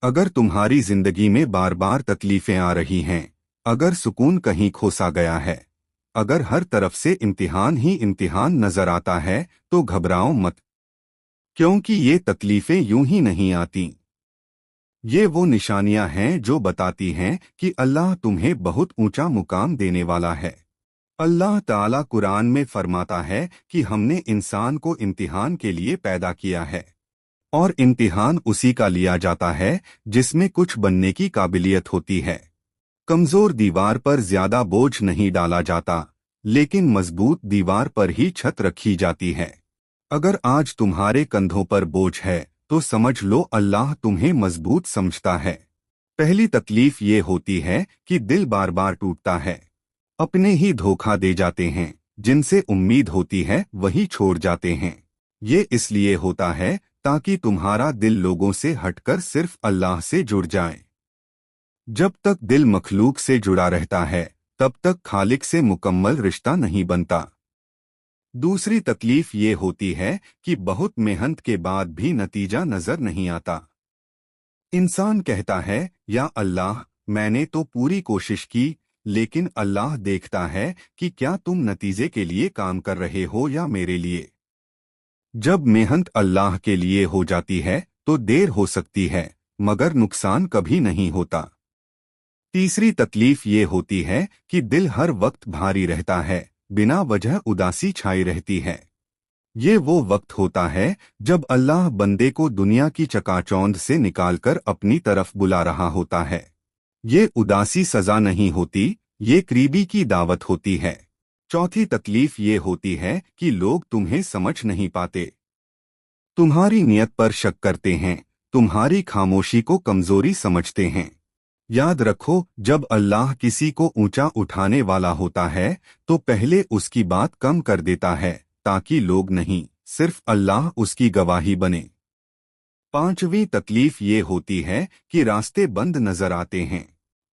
अगर तुम्हारी जिंदगी में बार बार तकलीफें आ रही हैं, अगर सुकून कहीं खोसा गया है, अगर हर तरफ से इम्तिहान ही इम्तिहान नजर आता है, तो घबराओ मत, क्योंकि ये तकलीफें यूं ही नहीं आती। ये वो निशानियां हैं जो बताती हैं कि अल्लाह तुम्हें बहुत ऊंचा मुकाम देने वाला है। अल्लाह ताला कुरान में फरमाता है कि हमने इंसान को इम्तिहान के लिए पैदा किया है, और इम्तिहान उसी का लिया जाता है जिसमें कुछ बनने की काबिलियत होती है। कमजोर दीवार पर ज्यादा बोझ नहीं डाला जाता, लेकिन मजबूत दीवार पर ही छत रखी जाती है। अगर आज तुम्हारे कंधों पर बोझ है, तो समझ लो अल्लाह तुम्हें मजबूत समझता है। पहली तकलीफ ये होती है कि दिल बार बार टूटता है। अपने ही धोखा दे जाते हैं, जिनसे उम्मीद होती है वही छोड़ जाते हैं। ये इसलिए होता है ताकि तुम्हारा दिल लोगों से हटकर सिर्फ अल्लाह से जुड़ जाए। जब तक दिल मखलूक से जुड़ा रहता है, तब तक खालिक से मुकम्मल रिश्ता नहीं बनता। दूसरी तकलीफ ये होती है कि बहुत मेहनत के बाद भी नतीजा नजर नहीं आता। इंसान कहता है, या अल्लाह, मैंने तो पूरी कोशिश की, लेकिन अल्लाह देखता है कि क्या तुम नतीजे के लिए काम कर रहे हो या मेरे लिए। जब मेहनत अल्लाह के लिए हो जाती है तो देर हो सकती है, मगर नुकसान कभी नहीं होता। तीसरी तकलीफ ये होती है कि दिल हर वक्त भारी रहता है, बिना वजह उदासी छाई रहती है। ये वो वक्त होता है जब अल्लाह बंदे को दुनिया की चकाचौंध से निकालकर अपनी तरफ बुला रहा होता है। ये उदासी सजा नहीं होती, ये करीबी की दावत होती है। चौथी तकलीफ ये होती है कि लोग तुम्हें समझ नहीं पाते। तुम्हारी नियत पर शक करते हैं, तुम्हारी खामोशी को कमजोरी समझते हैं। याद रखो, जब अल्लाह किसी को ऊंचा उठाने वाला होता है, तो पहले उसकी बात कम कर देता है, ताकि लोग नहीं, सिर्फ अल्लाह उसकी गवाही बने। पांचवी तकलीफ ये होती है कि रास्ते बंद नजर आते हैं,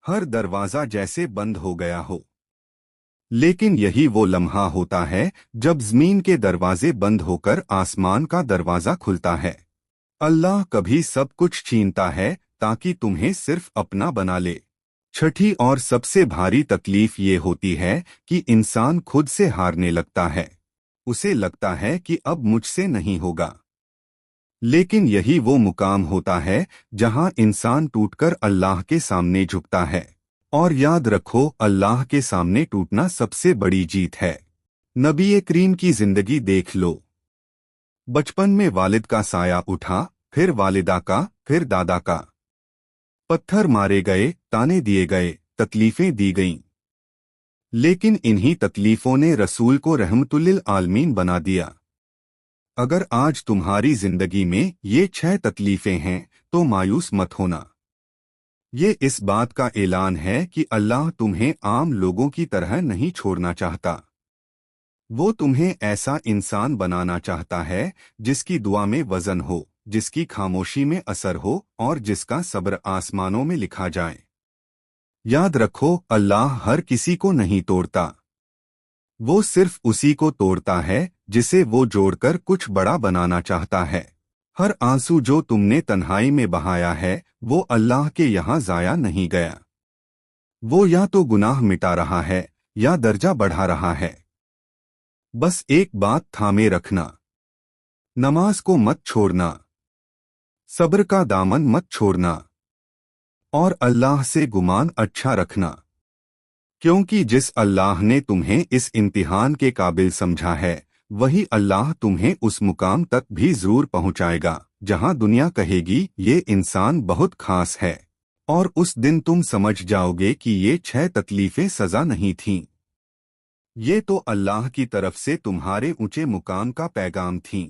हर दरवाजा जैसे बंद हो गया हो। लेकिन यही वो लम्हा होता है जब जमीन के दरवाजे बंद होकर आसमान का दरवाजा खुलता है। अल्लाह कभी सब कुछ छीनता है ताकि तुम्हें सिर्फ अपना बना ले। छठी और सबसे भारी तकलीफ ये होती है कि इंसान खुद से हारने लगता है। उसे लगता है कि अब मुझसे नहीं होगा। लेकिन यही वो मुकाम होता है जहां इंसान टूटकर अल्लाह के सामने झुकता है। और याद रखो, अल्लाह के सामने टूटना सबसे बड़ी जीत है। नबी करीम की जिंदगी देख लो। बचपन में वालिद का साया उठा, फिर वालिदा का, फिर दादा का। पत्थर मारे गए, ताने दिए गए, तकलीफें दी गईं। लेकिन इन्हीं तकलीफों ने रसूल को रहमतुल्लिल आलमीन बना दिया। अगर आज तुम्हारी जिंदगी में ये 6 तकलीफें हैं, तो मायूस मत होना। ये इस बात का ऐलान है कि अल्लाह तुम्हें आम लोगों की तरह नहीं छोड़ना चाहता। वो तुम्हें ऐसा इंसान बनाना चाहता है जिसकी दुआ में वजन हो, जिसकी खामोशी में असर हो, और जिसका सब्र आसमानों में लिखा जाए। याद रखो, अल्लाह हर किसी को नहीं तोड़ता। वो सिर्फ उसी को तोड़ता है जिसे वो जोड़कर कुछ बड़ा बनाना चाहता है। हर आंसू जो तुमने तन्हाई में बहाया है, वो अल्लाह के यहाँ जाया नहीं गया। वो या तो गुनाह मिटा रहा है या दर्जा बढ़ा रहा है। बस एक बात थामे रखना, नमाज को मत छोड़ना, सब्र का दामन मत छोड़ना, और अल्लाह से गुमान अच्छा रखना। क्योंकि जिस अल्लाह ने तुम्हें इस इम्तिहान के काबिल समझा है, वही अल्लाह तुम्हें उस मुकाम तक भी जरूर पहुंचाएगा जहां दुनिया कहेगी ये इंसान बहुत खास है। और उस दिन तुम समझ जाओगे कि ये 6 तकलीफें सजा नहीं थीं। ये तो अल्लाह की तरफ से तुम्हारे ऊंचे मुकाम का पैगाम थीं।